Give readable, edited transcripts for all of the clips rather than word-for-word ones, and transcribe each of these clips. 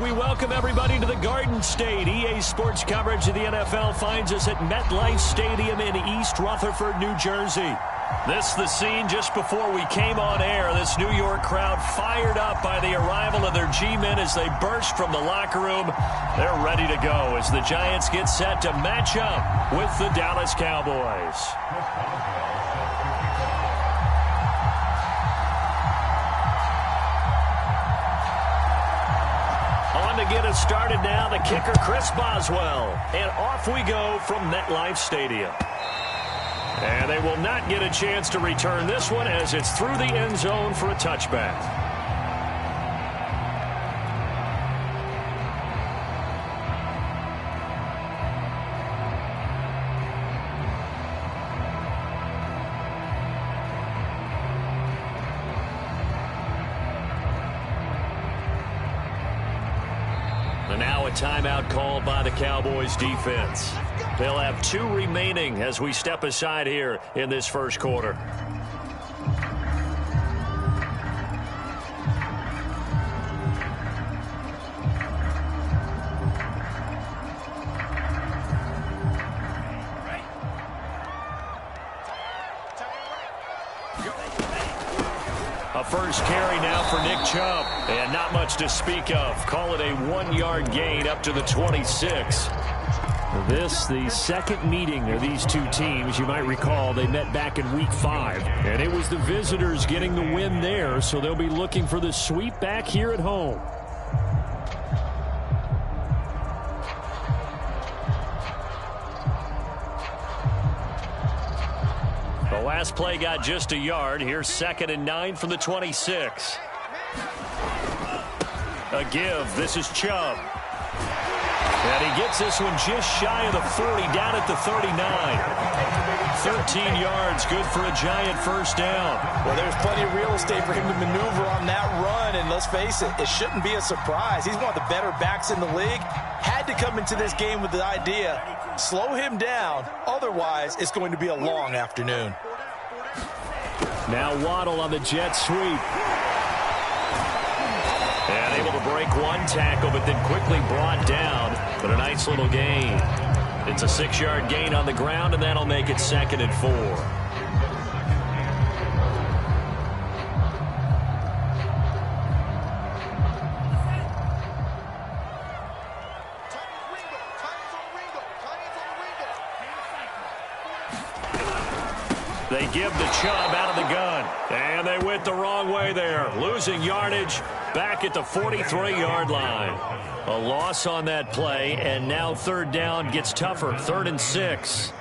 We welcome everybody to the Garden State. EA Sports coverage of the NFL finds us at MetLife Stadium in East Rutherford, New Jersey. This the scene just before we came on air. This New York crowd fired up by the arrival of their G-men as they burst from the locker room. They're ready to go as the Giants get set to match up with the Dallas Cowboys. On to get us started now, the kicker Chris Boswell. And off we go from MetLife Stadium. And they will not get a chance to return this one as it's through the end zone for a touchback. And now a timeout called by the Cowboys defense. They'll have 2 remaining as we step aside here in this first quarter. A first carry now for Nick Chubb. And not much to speak of. Call it a 1-yard gain up to the 26. This, the second meeting of these two teams. You might recall they met back in Week 5. And it was the visitors getting the win there, so they'll be looking for the sweep back here at home. The last play got just a yard. Here's 2nd and 9 from the 26. A give. This is Chubb. And he gets this one just shy of the 40, down at the 39. 13 yards, good for a Giant first down. Well, there's plenty of real estate for him to maneuver on that run, and let's face it, it shouldn't be a surprise. He's one of the better backs in the league. Had to come into this game with the idea, slow him down, otherwise it's going to be a long afternoon. Now Waddle on the jet sweep. And able to break one tackle, but then quickly brought down. But a nice little gain. It's a 6-yard gain on the ground, and that'll make it 2nd and 4. They give the Chubb out of the gun. And they went the wrong way there. Losing yardage back at the 43-yard line. A loss on that play, and now 3rd down gets tougher. 3rd and 6.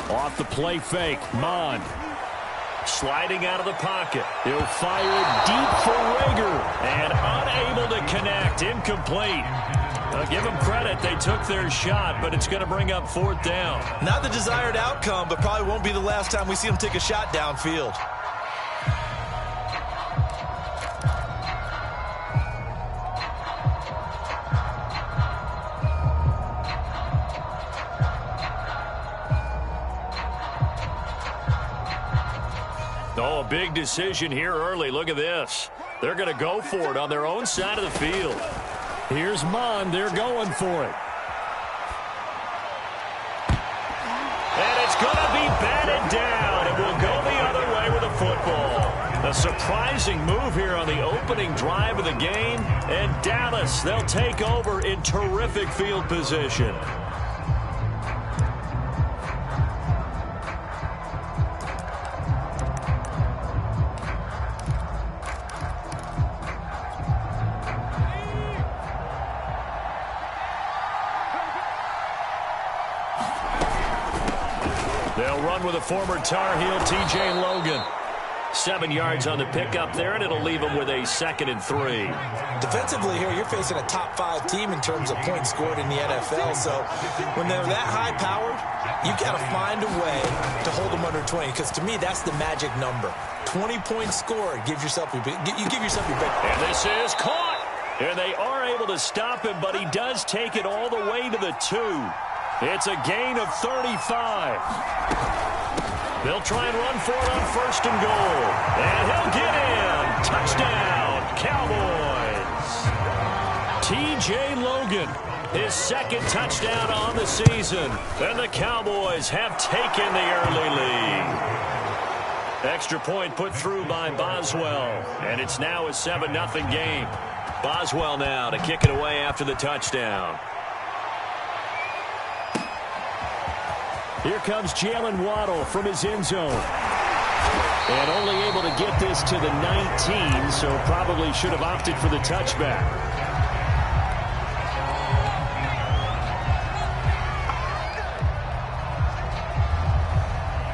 Off the play fake, Mond. Sliding out of the pocket. He'll fire deep for Rager. And unable to connect. Incomplete. Give them credit. They took their shot, but it's going to bring up 4th down. Not the desired outcome, but probably won't be the last time we see him take a shot downfield. Oh, a big decision here early. Look at this. They're going to go for it on their own side of the field. Here's Mond. They're going for it. And it's going to be batted down. It will go the other way with a football. A surprising move here on the opening drive of the game. And Dallas, they'll take over in terrific field position. They'll run with a former Tar Heel, T.J. Logan. 7 yards on the pickup there, and it'll leave them with a 2nd and 3. Defensively here, you're facing a top-5 team in terms of points scored in the NFL. So when they're that high-powered, you've got to find a way to hold them under 20. Because to me, that's the magic number. 20-point score. Give yourself your big. You give yourself your big. And this is caught. And they are able to stop him, but he does take it all the way to the 2. It's a gain of 35. They'll try and run for it on 1st and goal. And he'll get in. Touchdown, Cowboys. T.J. Logan, his 2nd touchdown on the season. And the Cowboys have taken the early lead. Extra point put through by Boswell. And it's now a 7-0 game. Boswell now to kick it away after the touchdown. Here comes Jalen Waddle from his end zone. And only able to get this to the 19, so probably should have opted for the touchback.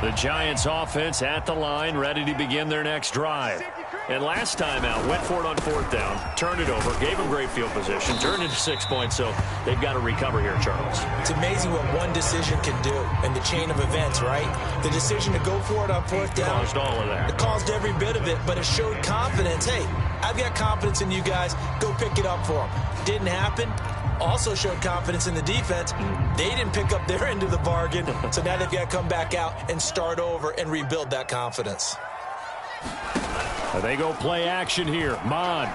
The Giants offense at the line, ready to begin their next drive. And last time out, went for it on 4th down, turned it over, gave them great field position, turned into 6 points, so they've got to recover here, Charles. It's amazing what one decision can do in the chain of events, right? The decision to go for it on 4th down. Caused all of that. It caused every bit of it, but it showed confidence. Hey, I've got confidence in you guys. Go pick it up for them. Didn't happen. Also showed confidence in the defense. They didn't pick up their end of the bargain, so now they've got to come back out and start over and rebuild that confidence. They go play action here. Mon.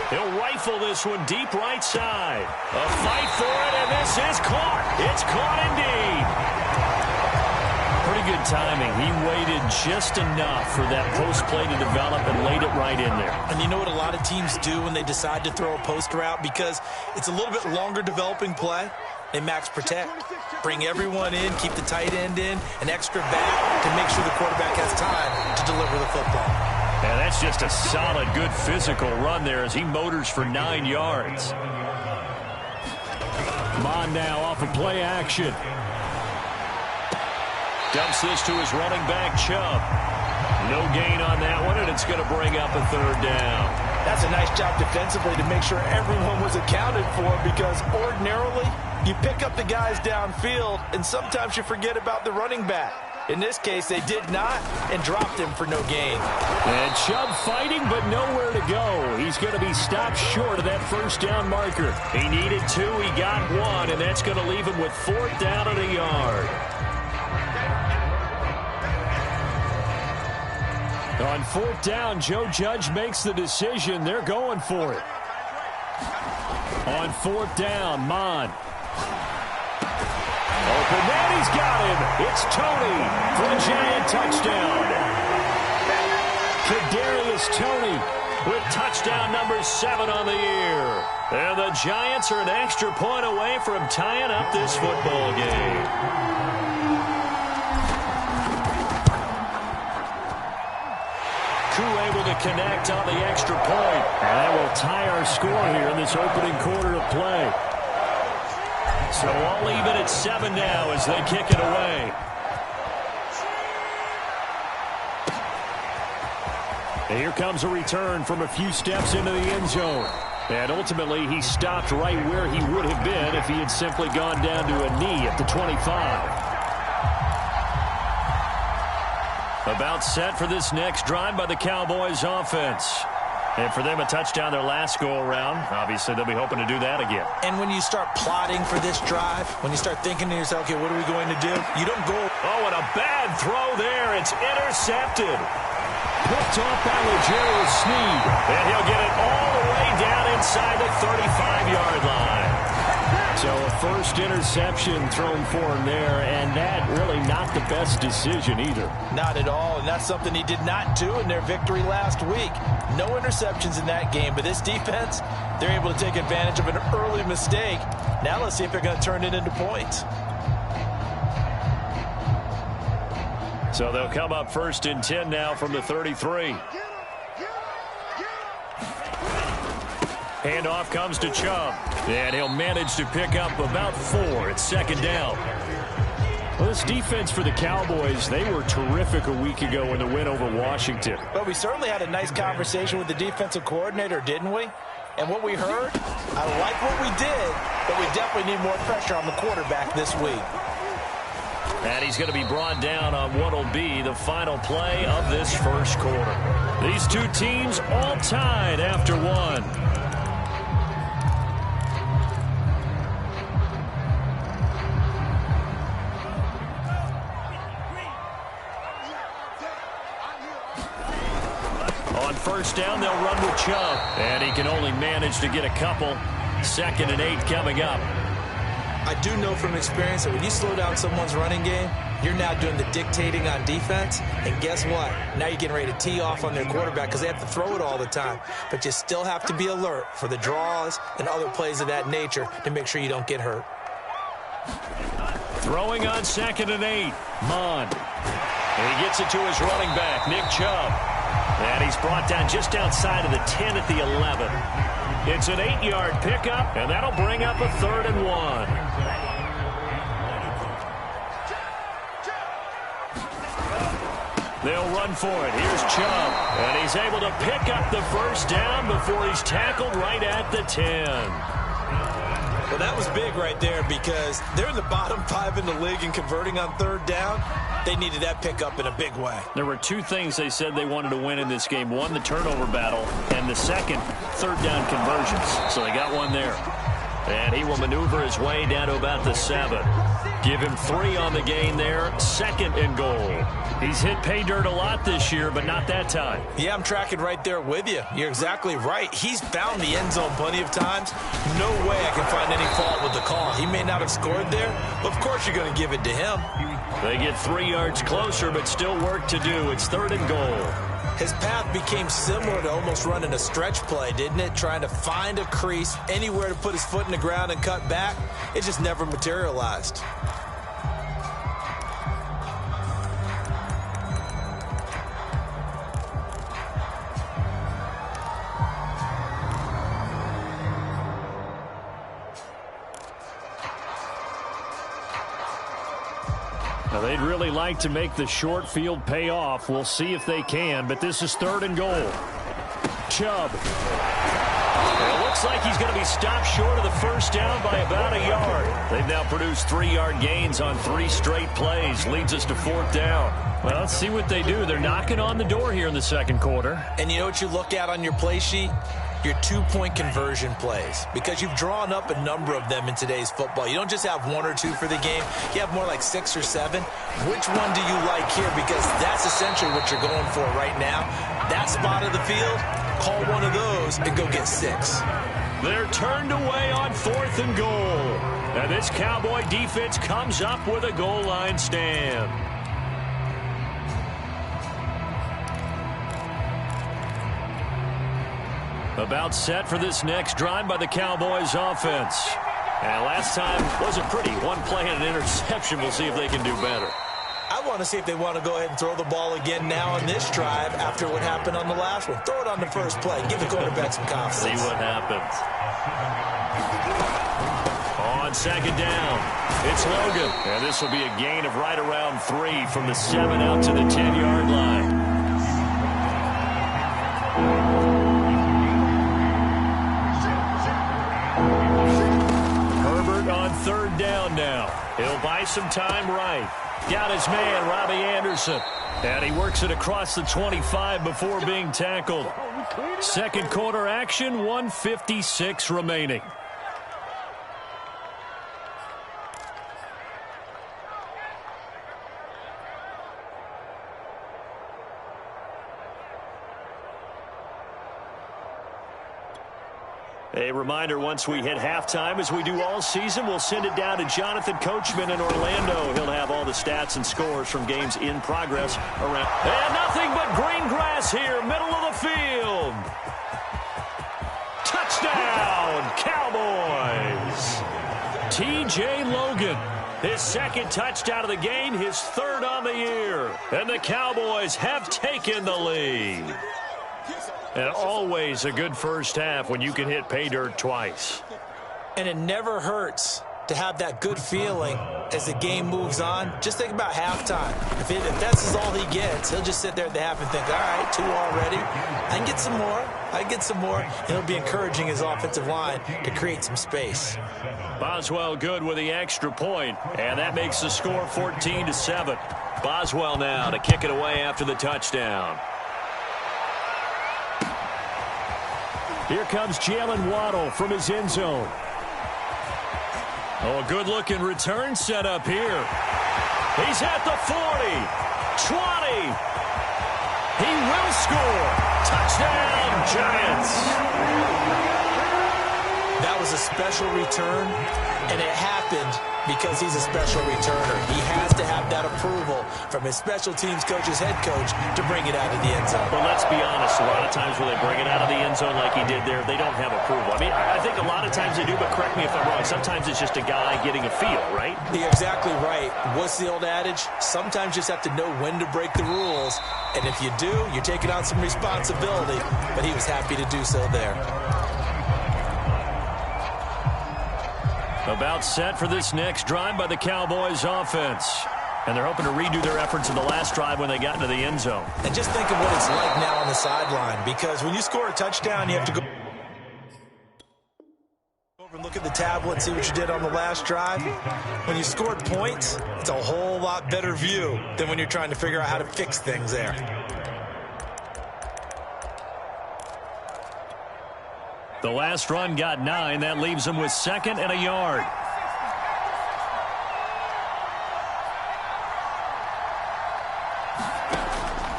He'll rifle this one deep right side. A fight for it, and this is caught. It's caught indeed. Pretty good timing. He waited just enough for that post play to develop and laid it right in there. And you know what a lot of teams do when they decide to throw a post route? Because it's a little bit longer developing play. They max protect. Bring everyone in, keep the tight end in, an extra back to make sure the quarterback has time to deliver the football. And that's just a solid, good physical run there as he motors for 9 yards. Mon now off of play action. Dumps this to his running back, Chubb. No gain on that one, and it's going to bring up a 3rd down. That's a nice job defensively to make sure everyone was accounted for, because ordinarily you pick up the guys downfield, and sometimes you forget about the running back. In this case, they did not, and dropped him for no gain. And Chubb fighting, but nowhere to go. He's going to be stopped short of that 1st down marker. He needed 2, he got 1, and that's going to leave him with 4th down and a yard. On 4th down, Joe Judge makes the decision. They're going for it. On 4th down, Mon. Open man, he's got him. It's Tony for a Giant touchdown. Kadarius Toney with touchdown number 7 on the year. And the Giants are an extra point away from tying up this football game. Able to connect on the extra point. And that will tie our score here in this opening quarter of play. So all even at 7 now as they kick it away. And here comes a return from a few steps into the end zone. And ultimately he stopped right where he would have been if he had simply gone down to a knee at the 25. About set for this next drive by the Cowboys offense. And for them, a touchdown their last go-around. Obviously, they'll be hoping to do that again. And when you start plotting for this drive, when you start thinking to yourself, okay, what are we going to do? You don't go. Oh, and a bad throw there. It's intercepted. Picked off by L'Jarius Sneed. And he'll get it all the way down inside the 35-yard line. So a first interception thrown for him there, and that really not the best decision either. Not at all, and that's something he did not do in their victory last week. No interceptions in that game, but this defense, they're able to take advantage of an early mistake. Now let's see if they're going to turn it into points. So they'll come up 1st and 10 now from the 33. Handoff comes to Chubb. And he'll manage to pick up about 4 at 2nd down. Well, this defense for the Cowboys, they were terrific a week ago in the win over Washington. Well, we certainly had a nice conversation with the defensive coordinator, didn't we? And what we heard, I like what we did, but we definitely need more pressure on the quarterback this week. And he's going to be brought down on what will be the final play of this first quarter. These two teams all tied after one. On first down, they'll run with Chubb. And he can only manage to get a couple. 2nd and 8 coming up. I do know from experience that when you slow down someone's running game, you're now doing the dictating on defense. And guess what? Now you're getting ready to tee off on their quarterback because they have to throw it all the time. But you still have to be alert for the draws and other plays of that nature to make sure you don't get hurt. Throwing on 2nd and 8. Mon. And he gets it to his running back, Nick Chubb. And he's brought down just outside of the 10 at the 11. It's an 8-yard pickup, and that'll bring up a 3rd and 1. They'll run for it. Here's Chubb. And he's able to pick up the first down before he's tackled right at the 10. Well, that was big right there because they're in the bottom 5 in the league and converting on 3rd down. They needed that pickup in a big way. There were 2 things they said they wanted to win in this game. One, the turnover battle, and the second, 3rd down conversions. So they got one there. And he will maneuver his way down to about the 7. Give him 3 on the gain there. 2nd and goal. He's hit pay dirt a lot this year, but not that time. Yeah, I'm tracking right there with you. You're exactly right. He's found the end zone plenty of times. No way I can find any fault with the call. He may not have scored there, but of course you're going to give it to him. They get 3 yards closer, but still work to do. It's 3rd and goal. His path became similar to almost running a stretch play, didn't it? Trying to find a crease, anywhere to put his foot in the ground and cut back. It just never materialized. Now, they'd really like to make the short field pay off. We'll see if they can, but this is 3rd and goal. Chubb. It looks like he's going to be stopped short of the first down by about a yard. They've now produced 3-yard gains on 3 straight plays. Leads us to 4th down. Well, let's see what they do. They're knocking on the door here in the 2nd quarter. And you know what you look at on your play sheet? Your 2-point conversion plays, because you've drawn up a number of them in today's football. You don't just have 1 or 2 for the game. You have more like 6 or 7. Which one do you like here? Because that's essentially what you're going for right now. That spot of the field, call one of those and go get 6. They're turned away on 4th and goal. And this Cowboy defense comes up with a goal line stand. About set for this next drive by the Cowboys offense. And last time wasn't pretty. 1 play and an interception. We'll see if they can do better. I want to see if they want to go ahead and throw the ball again now on this drive after what happened on the last one. Throw it on the first play. Give the quarterback some confidence. See what happens. On 2nd down, it's Logan. And this will be a gain of right around 3 from the 7 out to the 10-yard line. On 3rd down now. He'll buy some time right. Got his man, Robbie Anderson. And he works it across the 25 before being tackled. 2nd quarter action, 1:56 remaining. A reminder, once we hit halftime, as we do all season, we'll send it down to Jonathan Coachman in Orlando. He'll have all the stats and scores from games in progress around. And nothing but green grass here, middle of the field. Touchdown, Cowboys. T.J. Logan, his 2nd touchdown of the game, his 3rd on the year. And the Cowboys have taken the lead. And always a good first half when you can hit pay dirt twice. And it never hurts to have that good feeling as the game moves on. Just think about halftime. If this is all he gets, he'll just sit there at the half and think, all right, 2 already. I can get some more. I can get some more. And he'll be encouraging his offensive line to create some space. Boswell good with the extra point, and that makes the score 14-7. Boswell now to kick it away after the touchdown. Here comes Jalen Waddle from his end zone. Oh, a good-looking return set up here. He's at the 40, 20. He will score. Touchdown, Giants. That was a special return, and it happened because he's a special returner. He has to have that approval from his special teams coach's head coach to bring it out of the end zone. But let's be honest, a lot of times when they bring it out of the end zone like he did there, they don't have approval. I mean, I think a lot of times they do, but correct me if I'm wrong. Sometimes it's just a guy getting a feel, right? You're exactly right. What's the old adage? Sometimes you just have to know when to break the rules, and if you do, you're taking on some responsibility, but he was happy to do so there. About set for this next drive by the Cowboys offense. And they're hoping to redo their efforts in the last drive when they got into the end zone. And just think of what it's like now on the sideline, because when you score a touchdown, you have to go over and look at the tablet and see what you did on the last drive. When you scored points, it's a whole lot better view than when you're trying to figure out how to fix things there. The last run got 9. That leaves them with 2nd and a yard.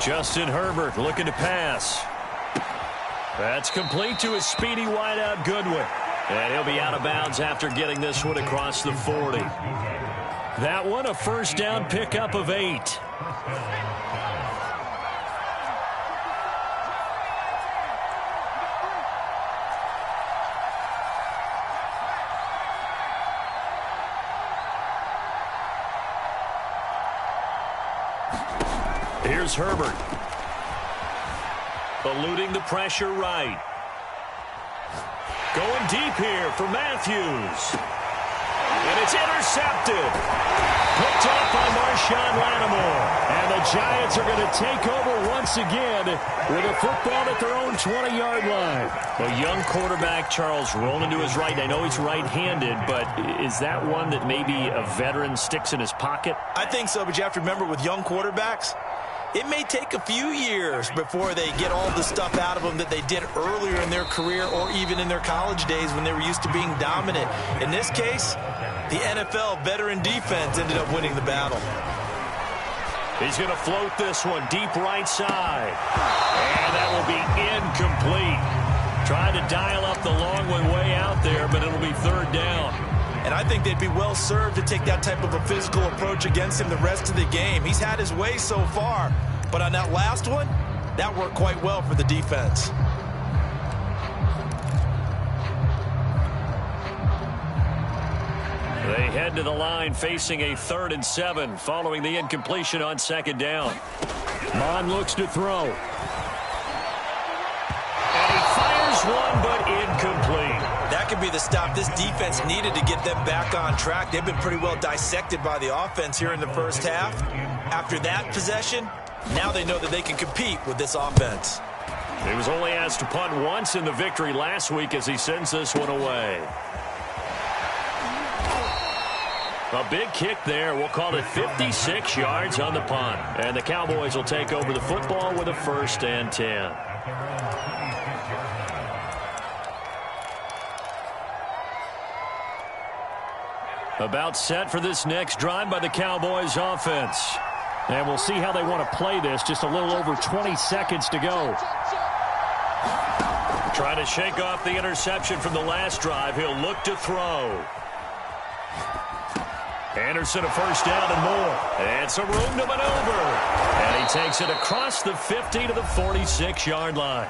Justin Herbert looking to pass. That's complete to his speedy wideout Goodwin. And he'll be out of bounds after getting this one across the 40. That one a first down pickup of 8. Here's Herbert. Eluding the pressure right. Going deep here for Matthews. And it's intercepted. Picked off by Marshawn Lattimore. And the Giants are going to take over once again with a football at their own 20-yard line. A young quarterback, Charles, rolling to his right. I know he's right-handed, but is that one that maybe a veteran sticks in his pocket? I think so, but you have to remember with young quarterbacks, it may take a few years before they get all the stuff out of them that they did earlier in their career or even in their college days when they were used to being dominant. In this case, the NFL veteran defense ended up winning the battle. He's going to float this one deep right side. And that will be incomplete. Trying to dial up the long one way out there, but it'll be 3rd down. And I think they'd be well served to take that type of a physical approach against him the rest of the game. He's had his way so far, but on that last one, that worked quite well for the defense. They head to the line facing a 3rd and 7 following the incompletion on 2nd down. Mon looks to throw. And he fires one, but incomplete. That could be the stop this defense needed to get them back on track. They've been pretty well dissected by the offense here in the first half. After that possession, now they know that they can compete with this offense. He was only asked to punt once in the victory last week as he sends this one away. A big kick there. We'll call it 56 yards on the punt. And the Cowboys will take over the football with a 1st and 10. About set for this next drive by the Cowboys offense. And we'll see how they want to play this. Just a little over 20 seconds to go. Trying to shake off the interception from the last drive. He'll look to throw. Anderson a 1st down and more. And some room to maneuver. And he takes it across the 50 to the 46-yard line.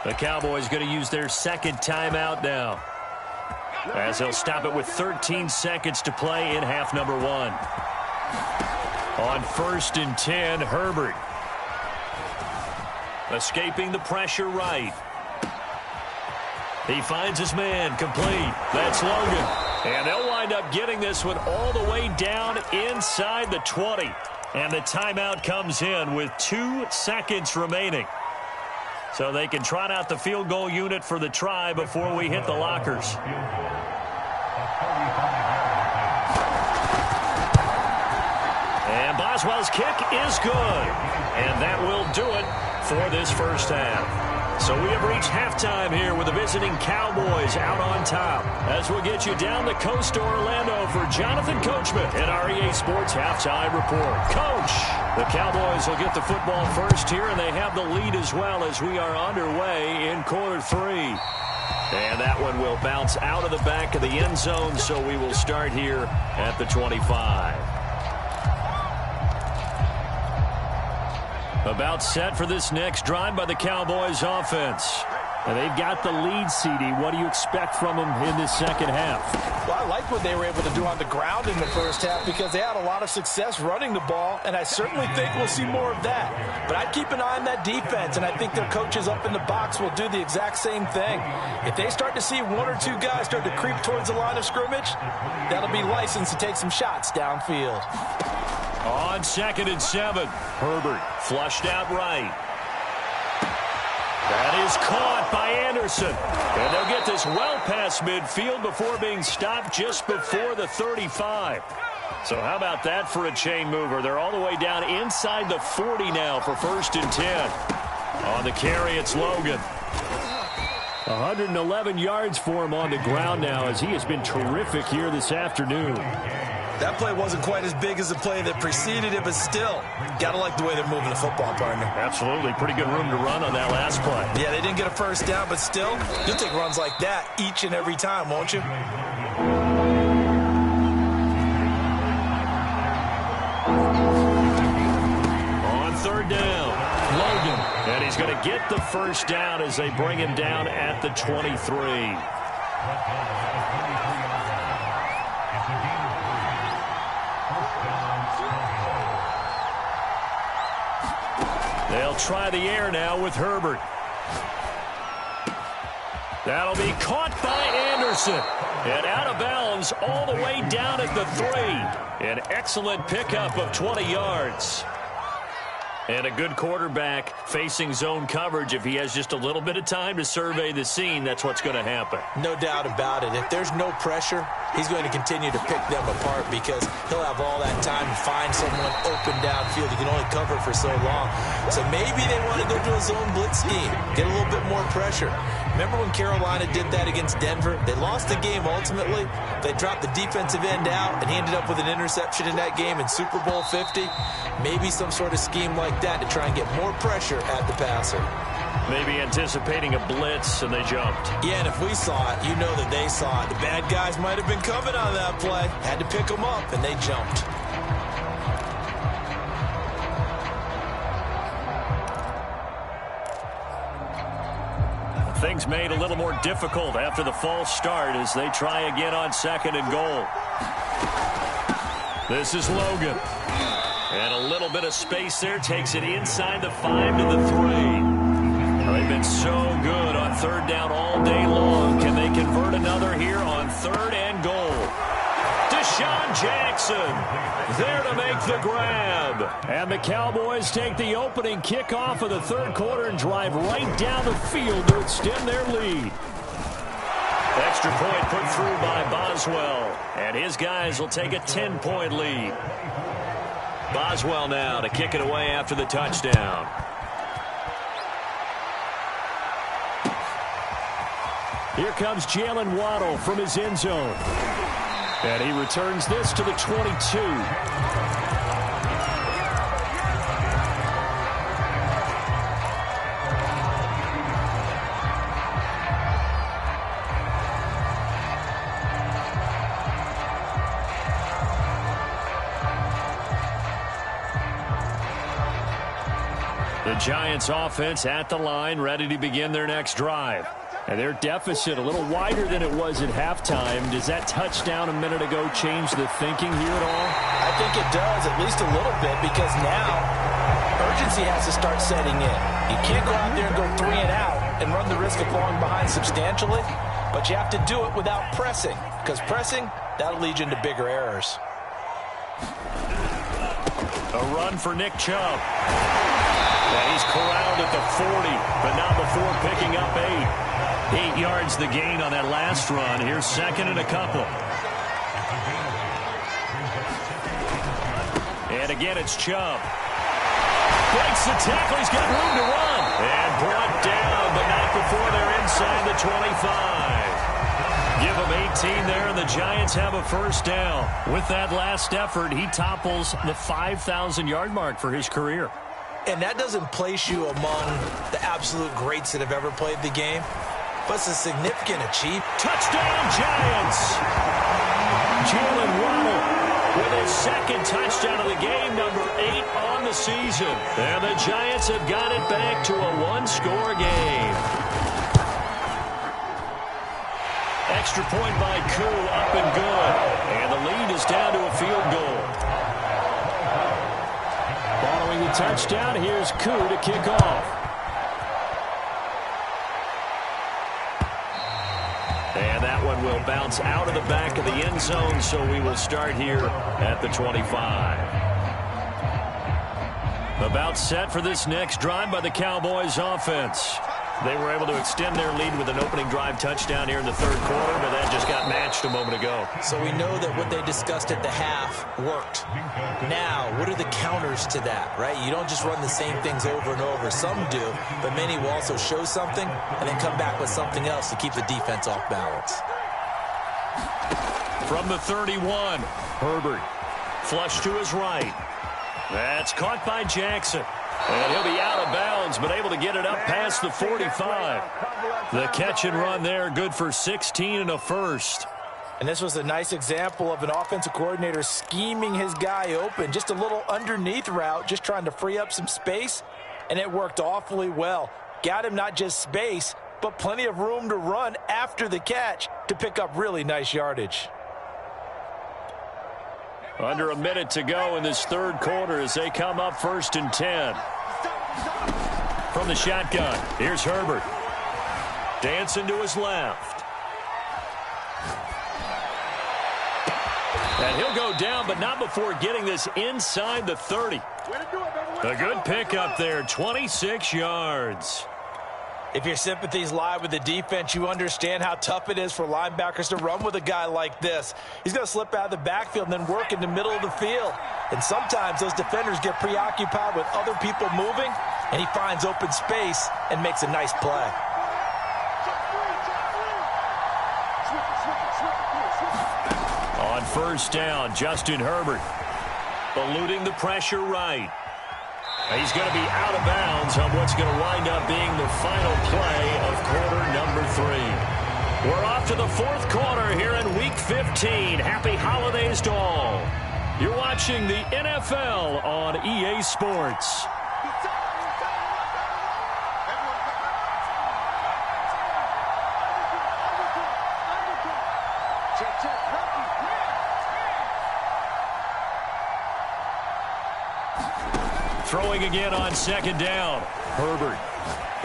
The Cowboys going to use their 2nd timeout now, as they'll stop it with 13 seconds to play in half number 1. On 1st and 10, Herbert. Escaping the pressure right. He finds his man complete. That's Logan. And they'll wind end up getting this one all the way down inside the 20. And the timeout comes in with 2 seconds remaining. So they can trot out the field goal unit for the try before we hit the lockers. And Boswell's kick is good. And that will do it for this first half. So we have reached halftime here with the visiting Cowboys out on top. As we'll get you down the coast to Orlando for Jonathan Coachman in our EA Sports Halftime Report. Coach, the Cowboys will get the football first here, and they have the lead as well as we are underway in quarter 3. And that one will bounce out of the back of the end zone, so we will start here at the 25. About set for this next drive by the Cowboys offense. And they've got the lead, CD. What do you expect from them in this second half? Well, I like what they were able to do on the ground in the first half because they had a lot of success running the ball, and I certainly think we'll see more of that. But I'd keep an eye on that defense, and I think their coaches up in the box will do the exact same thing. If they start to see 1 or 2 guys start to creep towards the line of scrimmage, that'll be licensed to take some shots downfield. On 2nd and 7, Herbert flushed out right. That is caught by Anderson. And they'll get this well past midfield before being stopped just before the 35. So how about that for a chain mover? They're all the way down inside the 40 now for 1st and 10. On the carry, it's Logan. 111 yards for him on the ground now as he has been terrific here this afternoon. That play wasn't quite as big as the play that preceded it, but still, got to like the way they're moving the football, partner. Absolutely. Pretty good room to run on that last play. Yeah, they didn't get a first down, but still, you'll take runs like that each and every time, won't you? On 3rd down, Logan. And he's going to get the first down as they bring him down at the 23. They'll try the air now with Herbert. That'll be caught by Anderson. And out of bounds all the way down at the 3. An excellent pickup of 20 yards. And a good quarterback facing zone coverage. If he has just a little bit of time to survey the scene, that's what's going to happen. No doubt about it. If there's no pressure, he's going to continue to pick them apart because he'll have all that time to find someone open downfield. He can only cover for so long. So maybe they want to go to a zone blitz scheme, get a little bit more pressure. Remember when Carolina did that against Denver? They lost the game ultimately. They dropped the defensive end out, and he ended up with an interception in that game in Super Bowl 50. Maybe some sort of scheme like that to try and get more pressure at the passer. Maybe anticipating a blitz, and they jumped. Yeah, and if we saw it, you know that they saw it. The bad guys might have been coming on that play. Had to pick them up, and they jumped. Things made a little more difficult after the false start as they try again on 2nd and goal. This is Logan. And a little bit of space there takes it inside the 5 to the 3. They've been so good on 3rd down all day long. Can they convert another here on 3rd and goal? Deshaun Jackson there to make the grab. And the Cowboys take the opening kickoff of the 3rd quarter and drive right down the field to extend their lead. Extra point put through by Boswell. And his guys will take a 10-point lead. Boswell now to kick it away after the touchdown. Here comes Jalen Waddle from his end zone. And he returns this to the 22. The Giants offense at the line, ready to begin their next drive. And their deficit a little wider than it was at halftime. Does that touchdown a minute ago change the thinking here at all? I think it does, at least a little bit, because now urgency has to start setting in. You can't go out there and go 3 and out and run the risk of falling behind substantially, but you have to do it without pressing, because pressing that'll lead you into bigger errors. A run for Nick Chubb. And he's corralled at the 40, but not before picking up 8. 8 yards the gain on that last run. Here's second and a couple. And again, it's Chubb. Breaks the tackle. He's got room to run. And brought down, but not before they're inside the 25. Give him 18 there, and the Giants have a first down. With that last effort, he topples the 5,000-yard mark for his career. And that doesn't place you among the absolute greats that have ever played the game, but it's a significant achievement. Touchdown, Giants! Jalen Waddle with his second touchdown of the game, number 8 on the season. And the Giants have got it back to a one-score game. Extra point by Koo, up and good. And the lead is down to a field goal. Following the touchdown, here's Koo to kick off. And that one will bounce out of the back of the end zone, so we will start here at the 25. About set for this next drive by the Cowboys offense. They were able to extend their lead with an opening drive touchdown here in the third quarter, but that just got matched a moment ago. So we know that what they discussed at the half worked. Now, what are the counters to that, right? You don't just run the same things over and over. Some do, but many will also show something and then come back with something else to keep the defense off balance. From the 31, Herbert. Flush to his right. That's caught by Jackson. And he'll be out of bounds, but able to get it up past the 45. The catch and run there, good for 16 and a first. And this was a nice example of an offensive coordinator scheming his guy open. Just a little underneath route, just trying to free up some space, and it worked awfully well. Got him not just space, but plenty of room to run after the catch to pick up really nice yardage. Under a minute to go in this third quarter as they come up 1st and 10. From the shotgun, here's Herbert. Dancing to his left. And he'll go down, but not before getting this inside the 30. A good pickup there, 26 yards. If your sympathies lie with the defense, you understand how tough it is for linebackers to run with a guy like this. He's going to slip out of the backfield and then work in the middle of the field. And sometimes those defenders get preoccupied with other people moving, and he finds open space and makes a nice play. On first down, Justin Herbert eluding the pressure right. He's going to be out of bounds on what's going to wind up being the final play of quarter number 3. We're off to the fourth quarter here in Week 15. Happy holidays to all. You're watching the NFL on EA Sports. Throwing again on second down. Herbert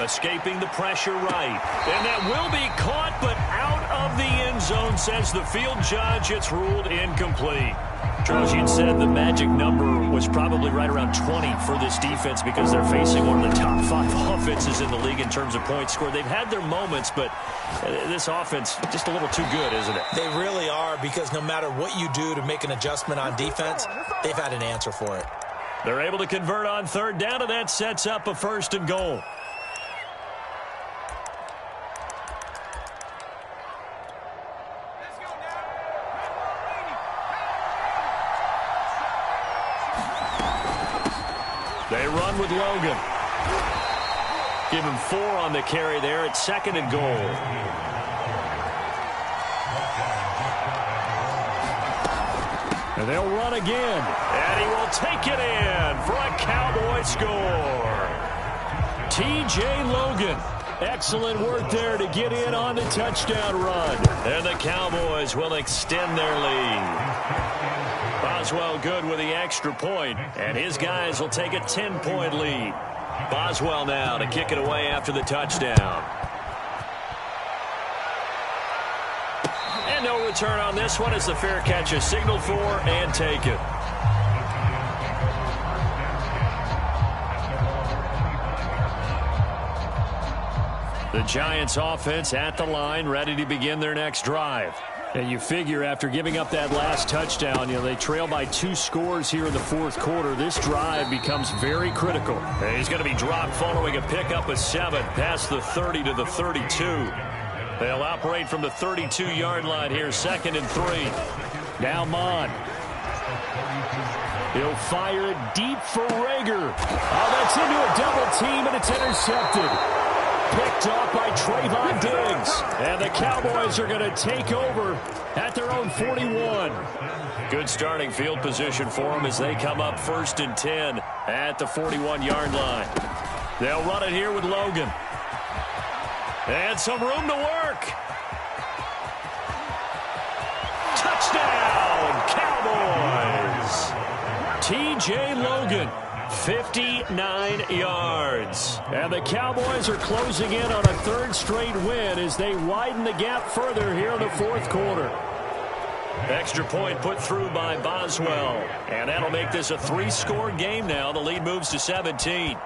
escaping the pressure right. And that will be caught, but out of the end zone, says the field judge. It's ruled incomplete. Trojan said the magic number was probably right around 20 for this defense because they're facing one of the top 5 offenses in the league in terms of points scored. They've had their moments, but this offense just a little too good, isn't it? They really are, because no matter what you do to make an adjustment on defense, they've had an answer for it. They're able to convert on third down, and that sets up a 1st and goal. They run with Logan. Give him 4 on the carry there at 2nd and goal. And they'll run again. And he will take it in for a Cowboy score. T.J. Logan. Excellent work there to get in on the touchdown run. And the Cowboys will extend their lead. Boswell good with the extra point. And his guys will take a 10-point lead. Boswell now to kick it away after the touchdown. And no return on this one as the fair catch is signaled for and taken. The Giants offense at the line, ready to begin their next drive. And you figure after giving up that last touchdown, they trail by 2 scores here in the fourth quarter. This drive becomes very critical. And he's going to be dropped following a pickup of 7 past the 30 to the 32. They'll operate from the 32-yard line here, 2nd and 3. Now Mon. He'll fire it deep for Rager. Oh, that's into a double team, and it's intercepted. Picked off by Trayvon Diggs. And the Cowboys are going to take over at their own 41. Good starting field position for them as they come up 1st and 10 at the 41-yard line. They'll run it here with Logan. And some room to work. Touchdown, Cowboys. T.J. Logan. 59 yards. And the Cowboys are closing in on a 3rd straight win as they widen the gap further here in the fourth quarter. Extra point put through by Boswell. And that'll make this a 3-score game now. The lead moves to 17.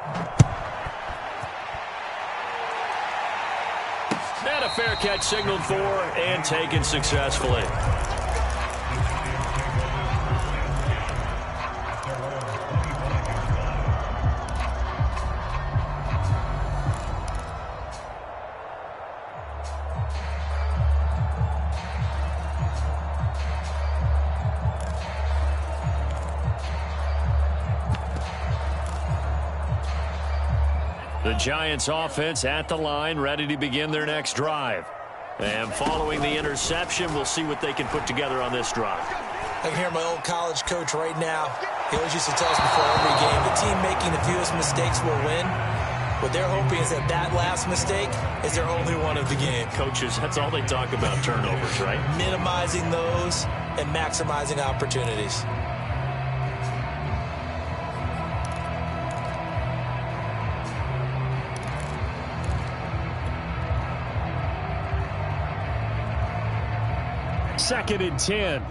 And a fair catch signaled for and taken successfully. The Giants offense at the line, ready to begin their next drive. And following the interception, we'll see what they can put together on this drive. I can hear my old college coach right now. He always used to tell us before every game, the team making the fewest mistakes will win. What they're hoping is that last mistake is their only one of the game. Coaches, that's all they talk about, turnovers, right? Minimizing those and maximizing opportunities. Second and 10.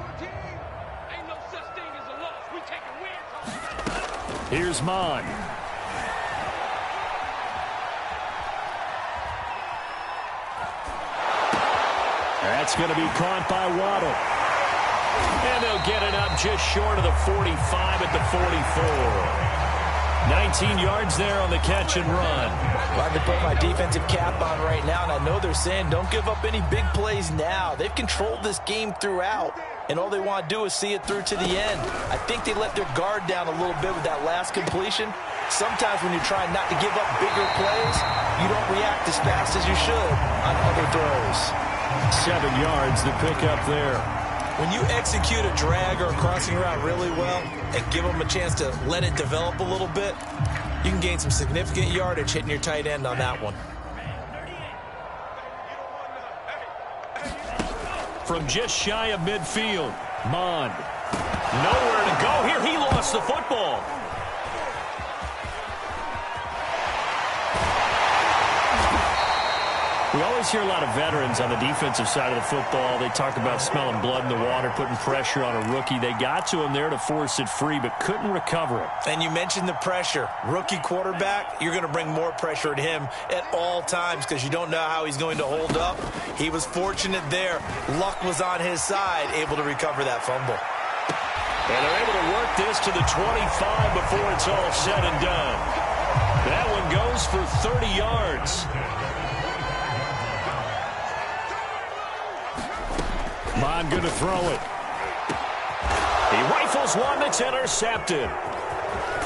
Here's Mon. That's going to be caught by Waddle. And they'll get it up just short of the 45 at the 44. 19 yards there on the catch and run. Glad to put my defensive cap on right now, and I know they're saying don't give up any big plays now. They've controlled this game throughout, and all they want to do is see it through to the end. I think they let their guard down a little bit with that last completion. Sometimes when you're trying not to give up bigger plays, you don't react as fast as you should on other throws. 7 yards to pick up there. When you execute a drag or a crossing route really well and give them a chance to let it develop a little bit, you can gain some significant yardage hitting your tight end on that one. From just shy of midfield, Mon. Nowhere to go here. He lost the football. We always hear a lot of veterans on the defensive side of the football. They talk about smelling blood in the water, putting pressure on a rookie. They got to him there to force it free, but couldn't recover it. And you mentioned the pressure. Rookie quarterback, you're going to bring more pressure at him at all times because you don't know how he's going to hold up. He was fortunate there. Luck was on his side, able to recover that fumble. And they're able to work this to the 25 before it's all said and done. That one goes for 30 yards. Mon going to throw it. He rifles one that's intercepted.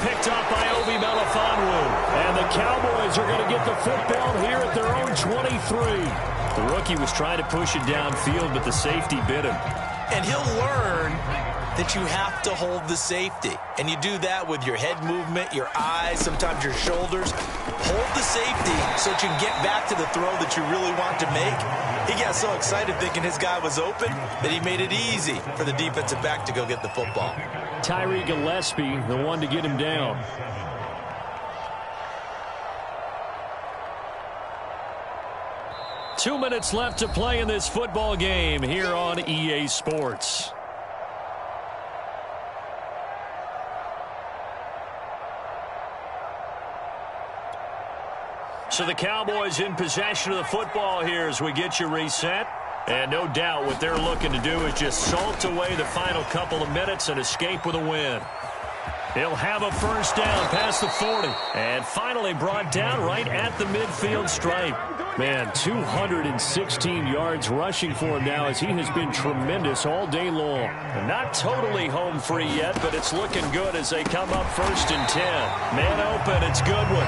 Picked up by Obi Melifonwu. And the Cowboys are going to get the football here at their own 23. The rookie was trying to push it downfield, but the safety bit him. And he'll learn that you have to hold the safety. And you do that with your head movement, your eyes, sometimes your shoulders. Hold the safety so that you can get back to the throw that you really want to make. He got so excited thinking his guy was open that he made it easy for the defensive back to go get the football. Tyree Gillespie, the one to get him down. 2 minutes left to play in this football game here on EA Sports. So the Cowboys in possession of the football here as we get you reset. And no doubt what they're looking to do is just salt away the final couple of minutes and escape with a win. He'll have a first down past the 40. And finally brought down right at the midfield stripe. Man, 216 yards rushing for him now as he has been tremendous all day long. Not totally home free yet, but it's looking good as they come up 1st and 10. Man open, it's Goodwin.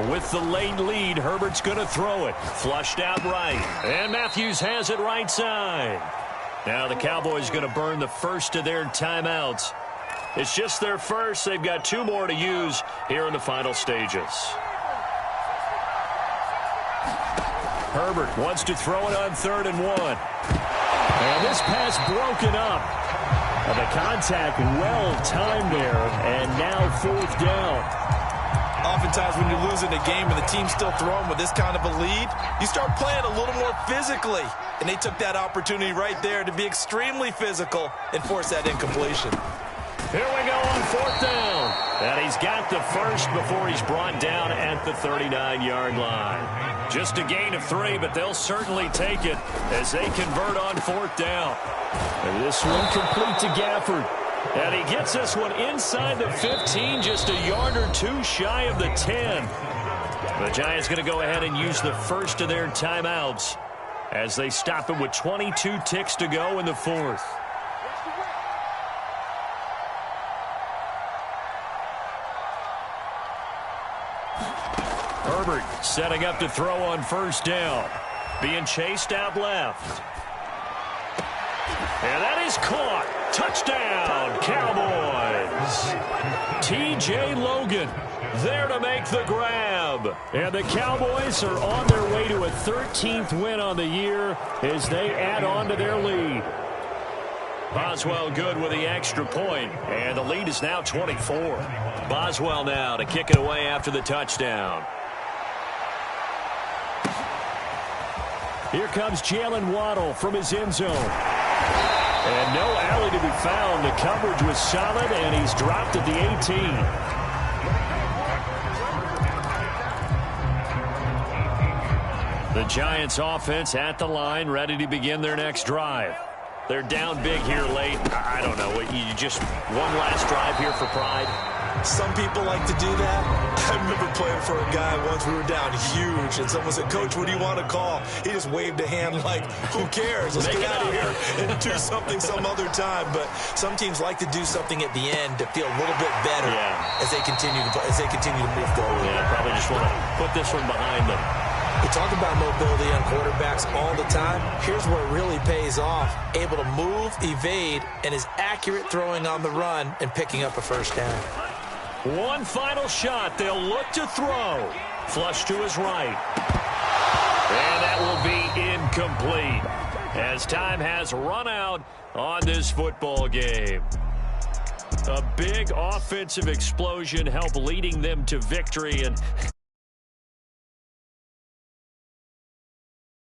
With the late lead, Herbert's going to throw it. Flushed out right. And Matthews has it right side. Now the Cowboys going to burn the first of their timeouts. It's just their first. They've got 2 more to use here in the final stages. Herbert wants to throw it on 3rd and 1. And this pass broken up. The contact well timed there. And now 4th down. Oftentimes when you're losing a game and the team's still throwing with this kind of a lead, you start playing a little more physically. And they took that opportunity right there to be extremely physical and force that incompletion. Here we go on 4th down. And he's got the first before he's brought down at the 39-yard line. Just a gain of 3, but they'll certainly take it as they convert on 4th down. And this one complete to Gafford. And he gets this one inside the 15, just a yard or 2 shy of the 10. The Giants going to go ahead and use the first of their timeouts as they stop it with 22 ticks to go in the 4th. Herbert setting up to throw on 1st down. Being chased out left. And that is caught. Touchdown, Cowboys. T.J. Logan there to make the grab. And the Cowboys are on their way to a 13th win on the year as they add on to their lead. Boswell good with the extra point, and the lead is now 24. Boswell now to kick it away after the touchdown. Here comes Jalen Waddle from his end zone. And no alley to be found. The coverage was solid, and he's dropped at the 18. The Giants offense at the line, ready to begin their next drive. They're down big here late. I don't know. You just one last drive here for pride. Some people like to do that. I remember playing for a guy once. We were down huge, and someone said, "Coach, what do you want to call?" He just waved a hand like, "Who cares? Let's get out of here and do something some other time." But some teams like to do something at the end to feel a little bit better as they continue to move forward. Yeah, probably just want to put this one behind them. We talk about mobility on quarterbacks all the time. Here's where it really pays off. Able to move, evade, and is accurate throwing on the run and picking up a first down. One final shot. They'll look to throw. Flush to his right. And that will be incomplete as time has run out on this football game. A big offensive explosion helped leading them to victory, and